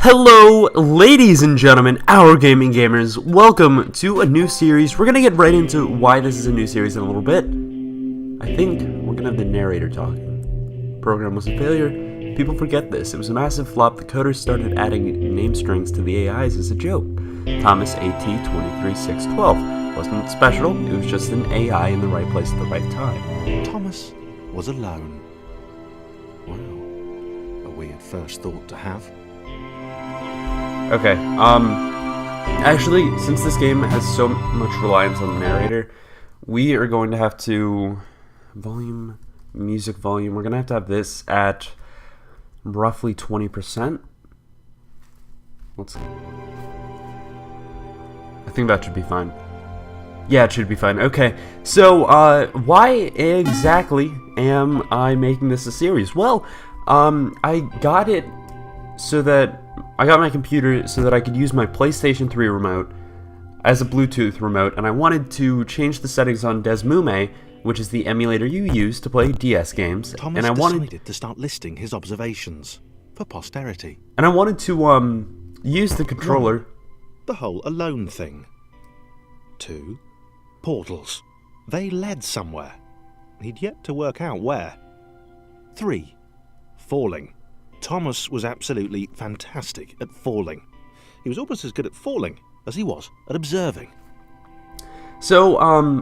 Hello, ladies and gentlemen, our gaming gamers. Welcome to a new series. We're gonna get right into why this is a new series in a little bit. I think we're gonna have the narrator talking. Program was a failure. People forget this. It was a massive flop. The coders started adding name strings to the AIs as a joke. Thomas AT23612 wasn't special. It was just an AI in the right place at the right time. Thomas was alone. Wow, a weird first thought to have. Okay, actually, since this game has so much reliance on the narrator, we are going to have to, music volume, we're going to have this at roughly 20%. I think that should be fine. Yeah, it should be fine. Okay, so, why exactly am I making this a series? Well, I got it so that I got my computer so that I could use my PlayStation 3 remote as a Bluetooth remote, and I wanted to change the settings on Desmume, which is the emulator you use to play DS games. Thomas decided to start listing his observations for posterity. And I wanted to use the controller. 1. The whole alone thing. 2. Portals. They led somewhere. He'd yet to work out where. 3. Falling. Thomas was absolutely fantastic at falling. He was almost as good at falling as he was at observing. So,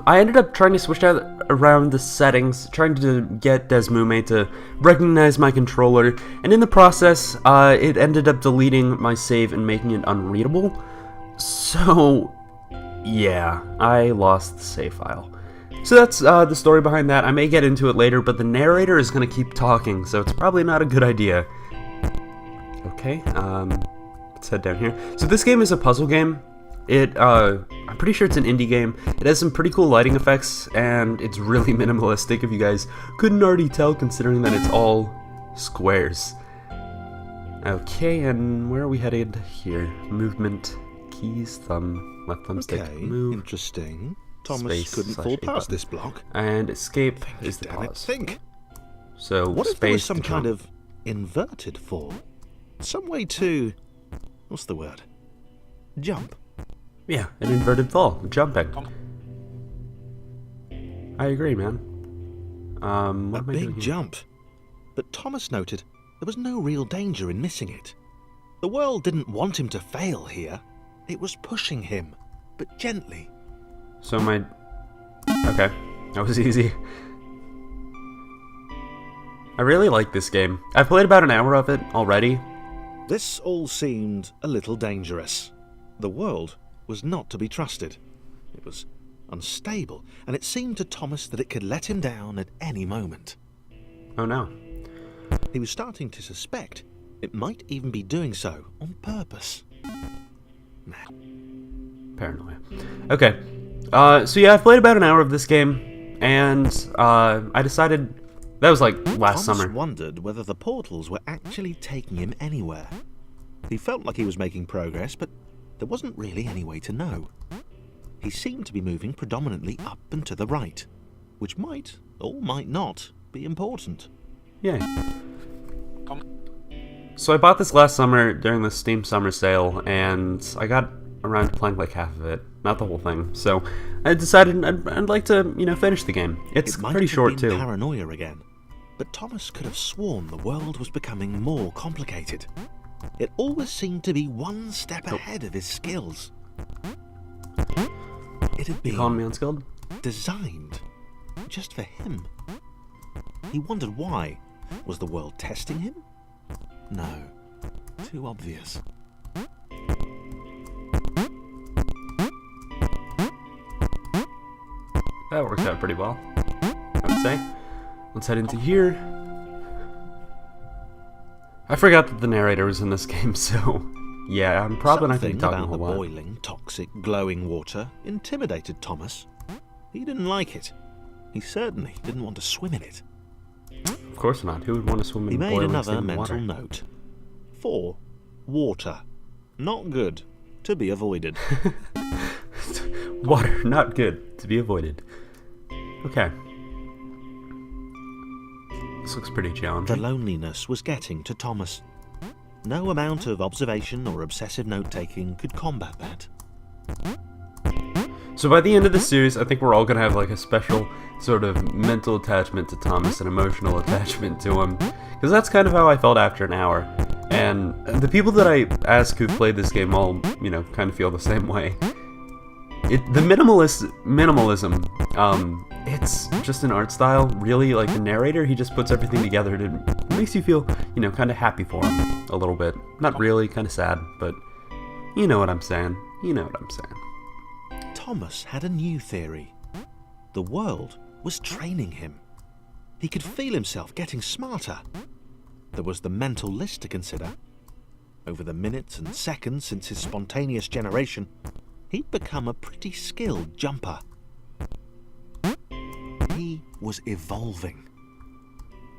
I ended up trying to switch out around the settings, trying to get Desmume to recognize my controller, and in the process, it ended up deleting my save and making it unreadable. So, yeah, I lost the save file. So that's the story behind that. I may get into it later, but the narrator is going to keep talking, so it's probably not a good idea. Okay, let's head down here. So this game is a puzzle game. I'm pretty sure it's an indie game. It has some pretty cool lighting effects, and it's really minimalistic, if you guys couldn't already tell, considering that it's all squares. Okay, and where are we headed here? Movement, keys, thumb, left thumbstick, move. Interesting. Thomas Space couldn't fall past this block. And escape is the pause. Think. So what if space there was some to kind jump. of inverted fall? Some way to... what's the word? Jump. Yeah, an inverted fall, jumping. I agree, man. What A am I doing big here? jump. But Thomas noted there was no real danger in missing it. The world didn't want him to fail here. It was pushing him, but gently. So okay, that was easy. I really like this game. I've played about an hour of it already. This all seemed a little dangerous. The world was not to be trusted. It was unstable, and it seemed to Thomas that it could let him down at any moment. Oh no. He was starting to suspect it might even be doing so on purpose. Paranoia. Okay. So yeah, I've played about an hour of this game, and I decided that was like last Thomas summer. wondered whether the portals were actually taking him anywhere. He felt like he was making progress, but there wasn't really any way to know. He seemed to be moving predominantly up and to the right, which might, or might not, be important. Yeah. So I bought this last summer during the Steam Summer Sale, and I got around to playing like half of it, not the whole thing. So I decided I'd like to, finish the game. It's pretty short too. It might have been paranoia again, but Thomas could have sworn the world was becoming more complicated. It always seemed to be one step ahead of his skills. It had You calling me been unskilled? designed just for him. He wondered why. Was the world testing him? No. Too obvious. That works out pretty well, I would say. Let's head into here. I forgot that the narrator was in this game, so yeah, I'm probably not going to be talking a Something whole about the lot. boiling, toxic, glowing water intimidated Thomas. He didn't like it. He certainly didn't want to swim in it. Of course not. Who would want to swim He in made boiling another steaming mental water? note. 4. Water. Not good. To be avoided. Water, not good. To be avoided. Okay. This looks pretty The challenging. loneliness was getting to Thomas. No amount of observation or obsessive note-taking could combat that. So by the end of the series, I think we're all going to have like a special sort of mental attachment to Thomas, an emotional attachment to him. Because that's kind of how I felt after an hour. And the people that I ask who've played this game all, kind of feel the same way. The minimalism, it's just an art style. Really, like the narrator, he just puts everything together. It makes you feel, kind of happy for him a little bit. Not really, kind of sad, but you know what I'm saying. Thomas had a new theory. The world was training him. He could feel himself getting smarter. There was the mental list to consider. Over the minutes and seconds since his spontaneous generation, he'd become a pretty skilled jumper. He was evolving.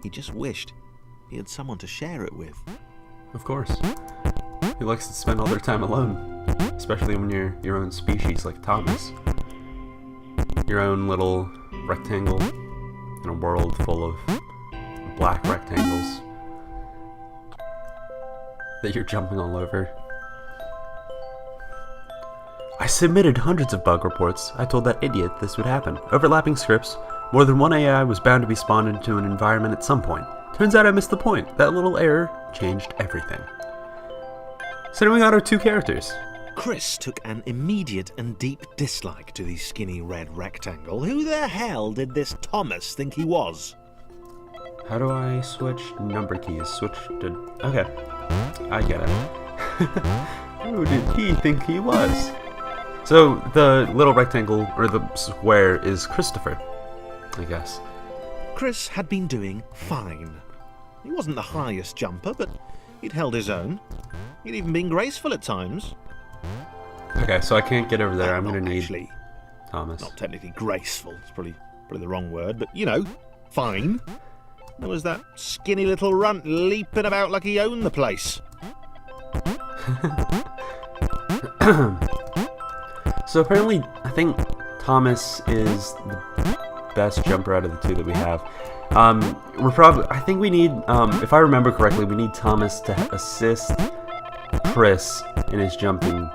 He just wished he had someone to share it with. Of course. He likes to spend all their time alone, especially when you're your own species like Thomas. Your own little rectangle in a world full of black rectangles that you're jumping all over. I submitted hundreds of bug reports. I told that idiot this would happen. Overlapping scripts. More than one AI was bound to be spawned into an environment at some point. Turns out I missed the point. That little error changed everything. So now we got our two characters. Chris took an immediate and deep dislike to the skinny red rectangle. Who the hell did this Thomas think he was? How do I switch number keys? Switch to... Okay. I get it. Who did he think he was? So, the little rectangle, or the square, is Christopher, I guess. Chris had been doing fine. He wasn't the highest jumper, but he'd held his own. He'd even been graceful at times. Okay, so I can't get over there. I'm going to need Thomas. Not technically graceful. It's probably the wrong word, but, fine. There was that skinny little runt leaping about like he owned the place. So apparently, I think Thomas is the best jumper out of the two that we have. I think we need, if I remember correctly, we need Thomas to assist Chris in his jumping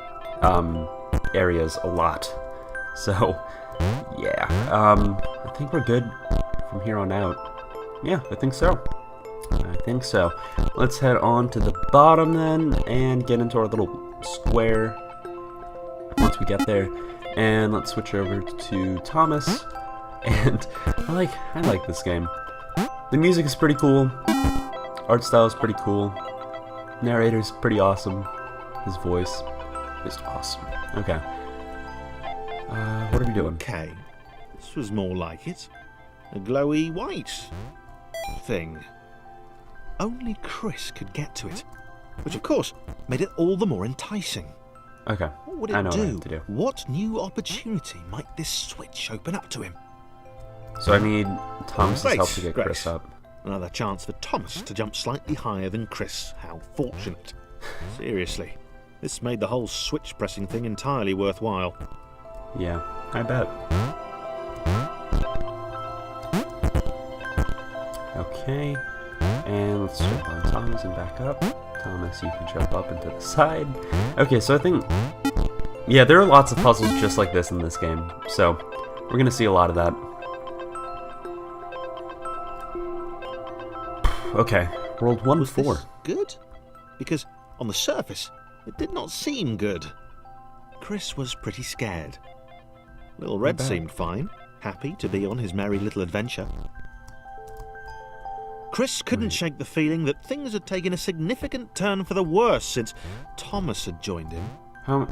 areas a lot. So, yeah, I think we're good from here on out. Yeah, I think so. Let's head on to the bottom then and get into our little square once we get there. And let's switch over to Thomas. And I like this game. The music is pretty cool. Art style is pretty cool. Narrator's pretty awesome. His voice is awesome. Okay. What are we doing? Okay. This was more like it. A glowy white thing. Only Chris could get to it, which of course made it all the more enticing. Okay, What would I it know do? what I have to do. What new opportunity might this switch open up to him? So I need Thomas's Great, help to get great. Chris up. Another chance for Thomas to jump slightly higher than Chris. How fortunate. Seriously, this made the whole switch pressing thing entirely worthwhile. Yeah, I bet. Okay, and let's jump on Thomas and back up. Thomas, you can jump up and to the side. Okay, so I think... Yeah, there are lots of puzzles just like this in this game, so we're going to see a lot of that. Okay, rolled 1 Was 4. this good? Because on the surface, it did not seem good. Chris was pretty scared. Little Red bad. seemed fine, happy to be on his merry little adventure. Chris couldn't shake the feeling that things had taken a significant turn for the worse since Thomas had joined him. How...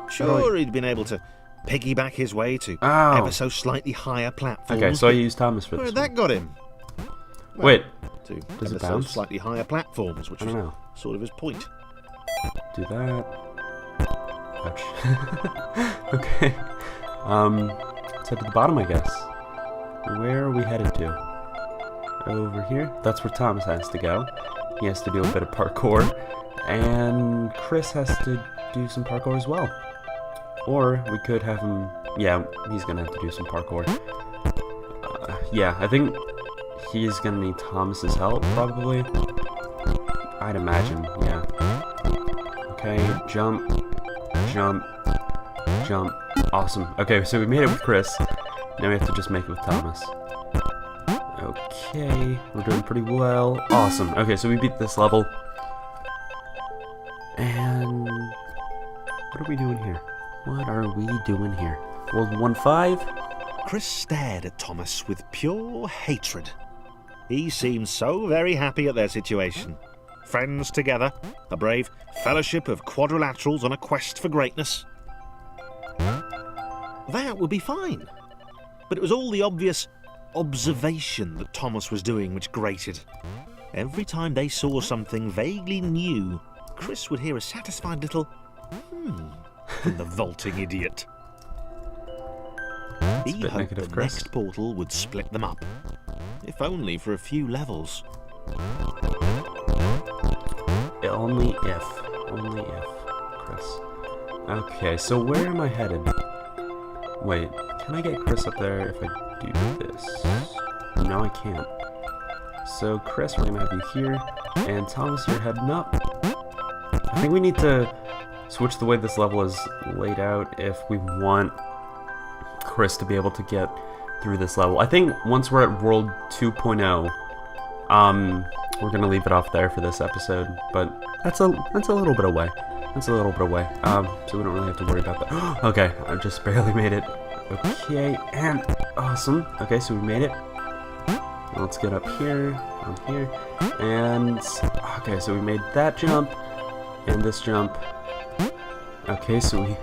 Sure, he'd been able to piggyback his way to Ow. ever so slightly higher platforms. Okay, so I used Thomas for Where this had that one. got him? Well, Wait, to does ever it so bounce? slightly higher platforms, which I was don't know. sort of his point. Do that. Ouch. Okay. Let's head to the bottom, I guess. Where are we headed to? Over here? That's where Thomas has to go. He has to do a bit of parkour. And Chris has to do some parkour as well. Or we could have him... Yeah, he's gonna have to do some parkour. Yeah, I think he's gonna need Thomas's help, probably. I'd imagine, yeah. Okay, jump, jump, jump. Awesome. Okay, so we made it with Chris. Now we have to just make it with Thomas. Okay, we're doing pretty well. Awesome. Okay, so we beat this level. And what are we doing here? What are we doing here? World 1-5? Chris stared at Thomas with pure hatred. He seemed so very happy at their situation. Friends together, a brave fellowship of quadrilaterals on a quest for greatness. That would be fine. But it was all the obvious observation that Thomas was doing which grated. Every time they saw something vaguely new, Chris would hear a satisfied little from the vaulting idiot. He hoped the next portal would split them up, if only for a few levels. Only if, Chris. Okay, so where am I headed? Wait, can I get Chris up there if I do this? No, I can't. So Chris, we're gonna have you here, and Thomas, you're heading up. I think we need to switch the way this level is laid out if we want Chris to be able to get through this level. I think once we're at World 2.0, we're gonna leave it off there for this episode, but that's a little bit away. So we don't really have to worry about that. Okay, I just barely made it. Okay, and awesome. Okay, so we made it. Let's get up here, and okay, so we made that jump and this jump. Okay, so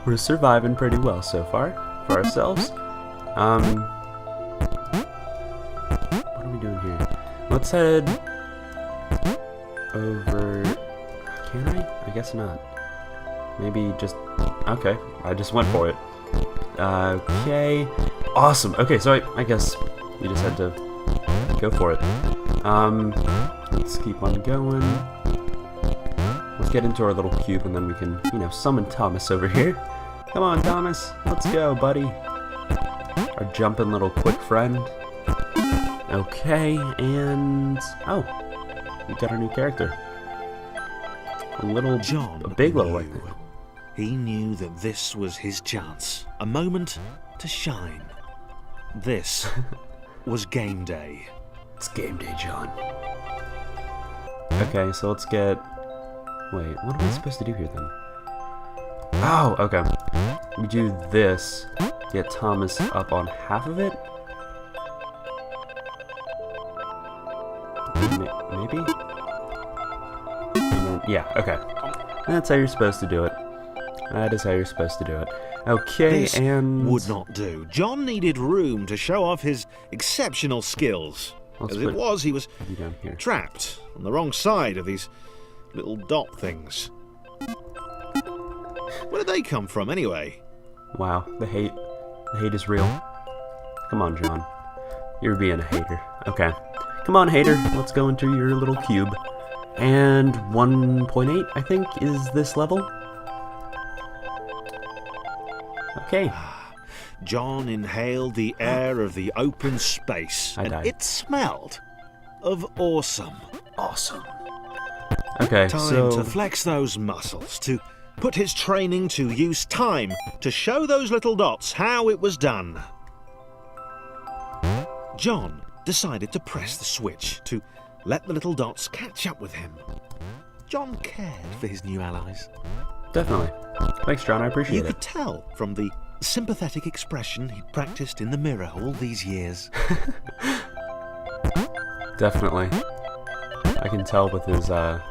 we're surviving pretty well so far for ourselves. What are we doing here? Let's head over. Can I? I guess not. Maybe just. Okay, I just went for it. Okay, awesome. Okay, so I guess we just had to go for it. Let's keep on going. Let's get into our little cube and then we can, summon Thomas over here. Come on, Thomas. Let's go, buddy. Our jumping little quick friend. Okay, and oh, we got our new character. John, a big little like that. He knew that this was his chance, a moment to shine. This was game day. It's game day, John. Okay, so let's get. Wait, what am I supposed to do here then? Oh, okay. We do this. Get Thomas up on half of it. Maybe. And then, yeah. Okay. That's how you're supposed to do it. That is how you're supposed to do it. Okay, this and would not do. John needed room to show off his exceptional skills. As it was, he was trapped on the wrong side of these little dot things. Where did they come from, anyway? Wow, the hate. The hate is real. Come on, John. You're being a hater. Okay. Come on, hater. Let's go into your little cube. And 1.8, I think, is this level. Okay. John inhaled the air of the open space, and it smelled of awesome. Awesome. Okay, time to flex those muscles, to put his training to use, time to show those little dots how it was done. John decided to press the switch to let the little dots catch up with him. John cared for his new allies. Definitely. Thanks, John. I appreciate it. You could tell from the sympathetic expression he'd practiced in the mirror all these years. Definitely. I can tell with his zero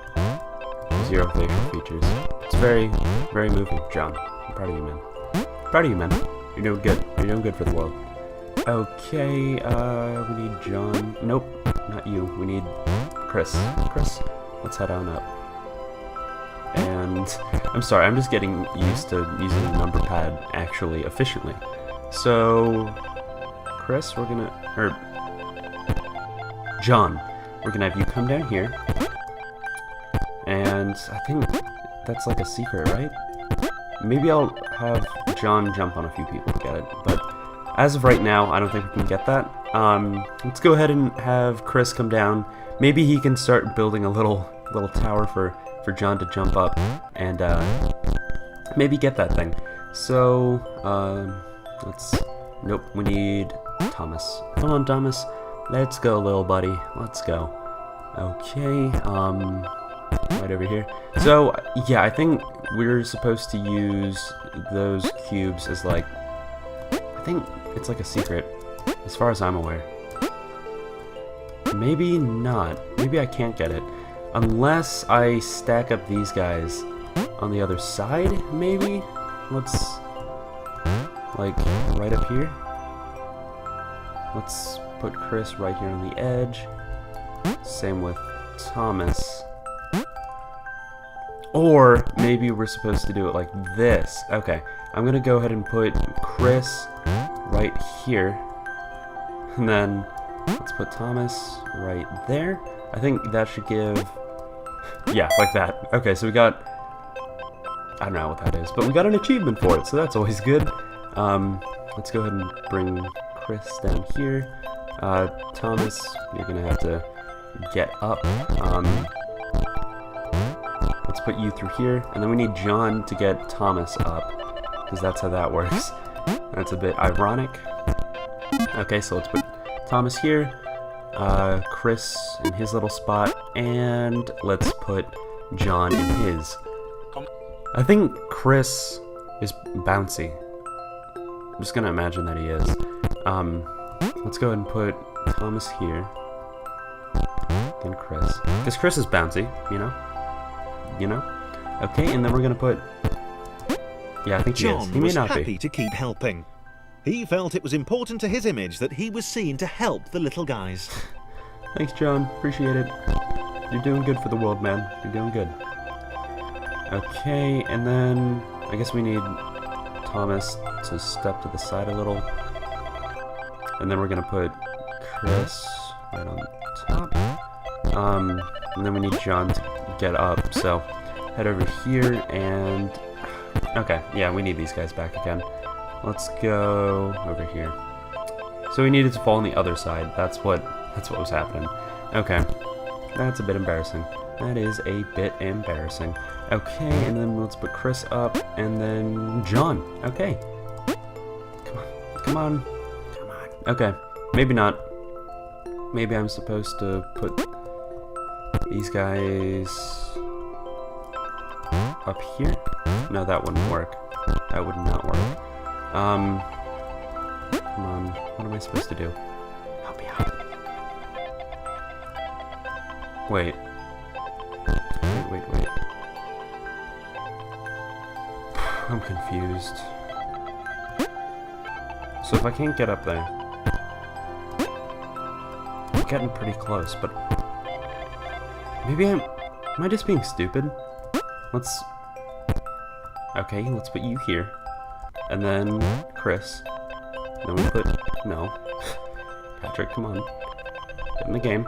facial features. It's very, very moving, John. I'm proud of you, man. Proud of you, man. You're doing good. You're doing good for the world. Okay, we need John. Nope, not you. We need Chris. Chris, let's head on up. And I'm sorry, I'm just getting used to using the number pad actually efficiently. So, Chris, we're gonna, or John, we're gonna have you come down here. And I think that's like a secret, right? Maybe I'll have John jump on a few people to get it, but as of right now, I don't think we can get that. Let's go ahead and have Chris come down. Maybe he can start building a little little tower for John to jump up and maybe get that thing. So nope, we need Thomas. Come on, Thomas. Let's go, little buddy. Let's go. Okay, right over here. So, yeah, I think we're supposed to use those cubes as, like, I think it's like a secret, as far as I'm aware. Maybe not. Maybe I can't get it. Unless I stack up these guys on the other side, maybe? Let's, like, right up here. Let's put Chris right here on the edge. Same with Thomas. Or maybe we're supposed to do it like this. Okay, I'm gonna go ahead and put Chris right here. And then let's put Thomas right there. I think that should give... yeah, like that. Okay, so we got... I don't know what that is, but we got an achievement for it, so that's always good. Let's go ahead and bring Chris down here. Thomas, you're gonna have to get up. Let's put you through here, and then we need John to get Thomas up, because that's how that works. That's a bit ironic. Okay, so let's put Thomas here, Chris in his little spot, and let's put John in his. I think Chris is bouncy. I'm just gonna imagine that he is. Let's go ahead and put Thomas here, then Chris, because Chris is bouncy, you know? Okay, and then we're gonna put... yeah, I think he is. He may not be. John was happy to keep helping. He felt it was important to his image that he was seen to help the little guys. Thanks, John. Appreciate it. You're doing good for the world, man. You're doing good. Okay, and then I guess we need Thomas to step to the side a little. And then we're gonna put Chris right on top. And then we need John to get up, so head over here and... okay, yeah, we need these guys back again. Let's go over here. So we needed to fall on the other side. That's what was happening. Okay, that's a bit embarrassing. That is a bit embarrassing. Okay, and then let's put Chris up, and then John. Okay. Come on. Okay, maybe not. Maybe I'm supposed to put these guys up here? No, that wouldn't work. That would not work. Come on. What am I supposed to do? Help me out. Wait. I'm confused. So if I can't get up there... I'm getting pretty close, but... maybe am I just being stupid? Let's... okay, let's put you here. And then Chris. Then we put... no. Patrick, come on. Get in the game.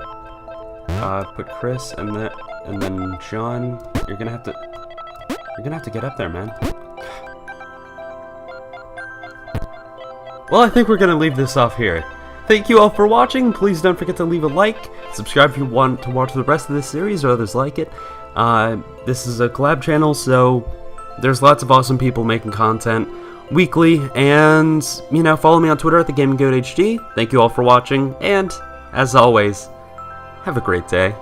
Put Chris and then John. You're gonna have to get up there, man. Well, I think we're gonna leave this off here. Thank you all for watching. Please don't forget to leave a like. Subscribe if you want to watch the rest of this series or others like it. This is a collab channel, so there's lots of awesome people making content weekly. And, you know, follow me on Twitter at the GamingGoat HD. Thank you all for watching, and as always, have a great day.